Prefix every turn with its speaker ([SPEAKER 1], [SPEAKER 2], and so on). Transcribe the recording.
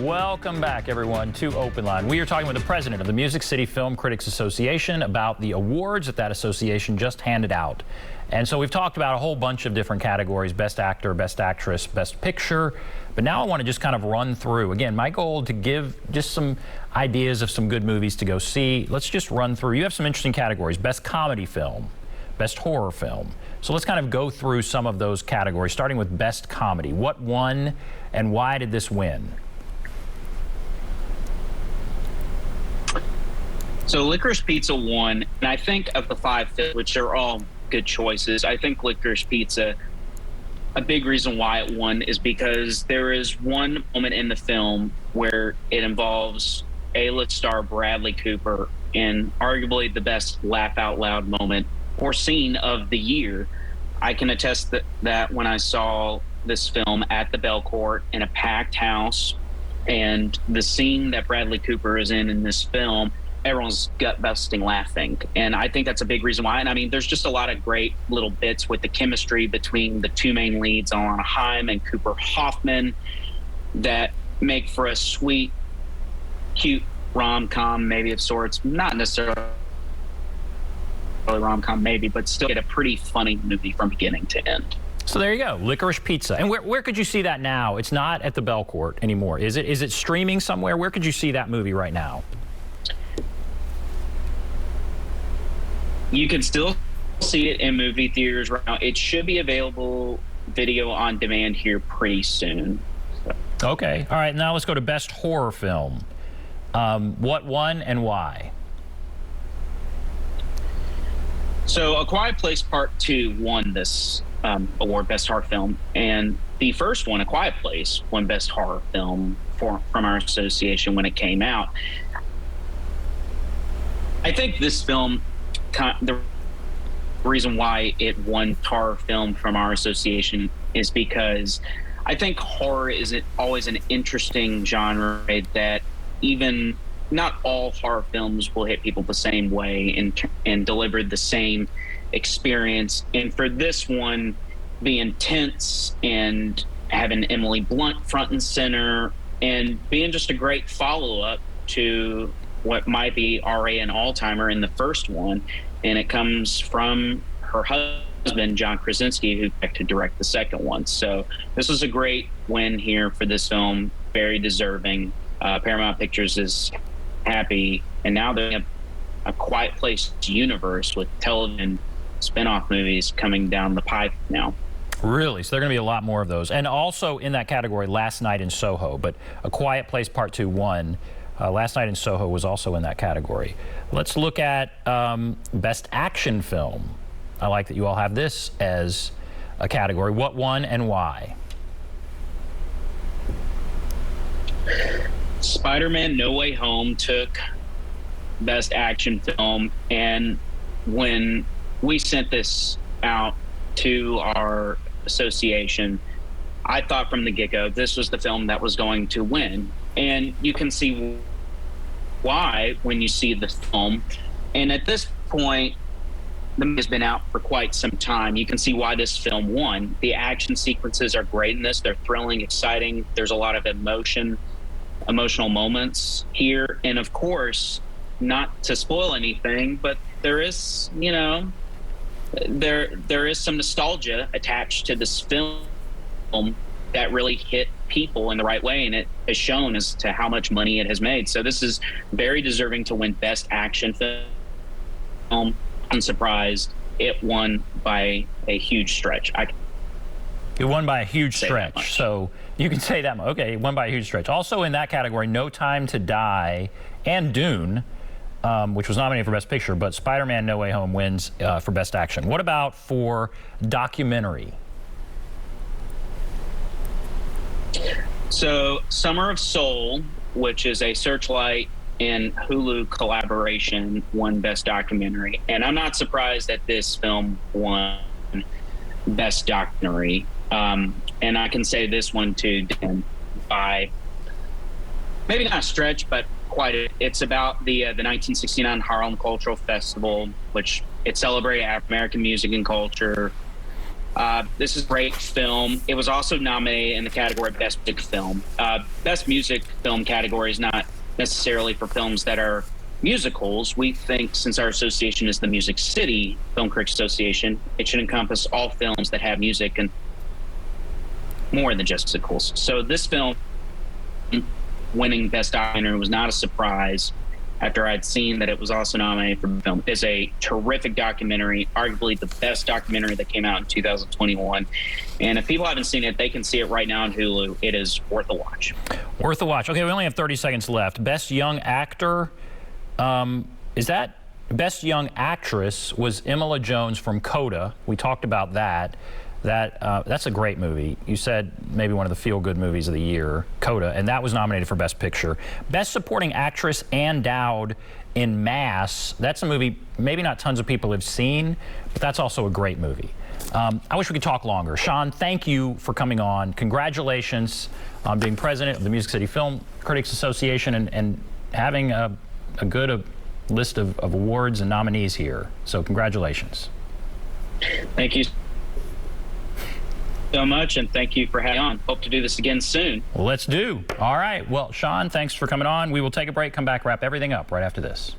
[SPEAKER 1] Welcome back, everyone, to OpenLine. We are talking with the president of the Music City Film Critics Association about the awards that association just handed out. And so we've talked about a whole bunch of different categories: Best Actor, Best Actress, Best Picture. But now I want to just kind of run through, again, my goal to give just some ideas of some good movies to go see. Let's just run through. You have some interesting categories: Best Comedy Film, Best Horror Film. So let's kind of go through some of those categories, starting with Best Comedy. What won and why did this win?
[SPEAKER 2] So Licorice Pizza won, and I think of the five, which are all good choices, I think Licorice Pizza, a big reason why it won is because there is one moment in the film where it involves A-list star Bradley Cooper in arguably the best laugh out loud moment or scene of the year. I can attest that when I saw this film at the Belcourt in a packed house, and the scene that Bradley Cooper is in this film, everyone's gut-busting laughing. And I think that's a big reason why. And I mean, there's just a lot of great little bits with the chemistry between the two main leads, Alana Haim and Cooper Hoffman, that make for a sweet, cute rom-com, maybe of sorts. Not necessarily rom-com, maybe, but still get a pretty funny movie from beginning to end.
[SPEAKER 1] So there you go, Licorice Pizza. And where could you see that now? It's not at the Belcourt anymore, is it? Is it streaming somewhere? Where could you see that movie right now?
[SPEAKER 2] You can still see it in movie theaters right now. It should be available video on demand here pretty soon.
[SPEAKER 1] Okay. All right. Now let's go to Best Horror Film. What won and why?
[SPEAKER 2] So A Quiet Place Part 2 won this award, Best Horror Film. And the first one, A Quiet Place, won Best Horror Film from our association when it came out. I think this film, the reason why it won horror film from our association is because I think horror is always an interesting genre that even not all horror films will hit people the same way and deliver the same experience. And for this one, be intense and having Emily Blunt front and center and being just a great follow-up to what might be already an all-timer in the first one, and it comes from her husband, John Krasinski, who got to direct the second one. So this was a great win here for this film, very deserving. Paramount Pictures is happy, and now they have a Quiet Place universe with television spin-off movies coming down the pipe now.
[SPEAKER 1] Really? So there are going to be a lot more of those. And also in that category, Last Night in Soho, but A Quiet Place Part 2 won. Last Night in Soho was also in that category. Let's look at Best Action Film. I like that you all have this as a category. What won and why?
[SPEAKER 2] Spider-Man No Way Home took Best Action Film, and when we sent this out to our association, I thought from the get-go this was the film that was going to win. And you can see why when you see the film. And at this point, the movie has been out for quite some time. You can see why this film won. The action sequences are great in this. They're thrilling, exciting. There's a lot of emotional moments here. And of course, not to spoil anything, but there is, you know, there is some nostalgia attached to this film that really hit people in the right way, and it has shown as to how much money it has made. So this is very deserving to win Best Action Film. Unsurprised, it won by a huge stretch.
[SPEAKER 1] It won by a huge stretch, so you can say that much. Okay, it won by a huge stretch. Also in that category, No Time to Die and Dune, which was nominated for Best Picture, but Spider-Man No Way Home wins for Best Action. What about for documentary?
[SPEAKER 2] So Summer of Soul, which is a Searchlight and Hulu collaboration, won Best Documentary. And I'm not surprised that this film won Best Documentary. And I can say this one too, by maybe not a stretch, but it's about the 1969 Harlem Cultural Festival, which it celebrated African American music and culture. This is a great film. It was also nominated in the category of Best Music Film. Best Music Film category is not necessarily for films that are musicals. We think, since our association is the Music City Film Critics Association, it should encompass all films that have music and more than just musicals. So this film winning Best Documentary was not a surprise after I'd seen that it was also nominated for the film. It's a terrific documentary, arguably the best documentary that came out in 2021. And if people haven't seen it, they can see it right now on Hulu. It is worth a watch.
[SPEAKER 1] Worth a watch. Okay, we only have 30 seconds left. Best Young Actor, is that Best Young Actress was Imola Jones from Coda. We talked about that. That's a great movie. You said maybe one of the feel-good movies of the year, Coda, and that was nominated for Best Picture. Best Supporting Actress, Ann Dowd in Mass. That's a movie maybe not tons of people have seen, but that's also a great movie. I wish we could talk longer. Sean, thank you for coming on. Congratulations on being president of the Music City Film Critics Association and having a good list of awards and nominees here. So congratulations.
[SPEAKER 2] Thank you so much, and thank you for having me on. Hope to do this again soon.
[SPEAKER 1] Well, let's do. All right. Well, Sean, thanks for coming on. We will take a break, come back, wrap everything up right after this.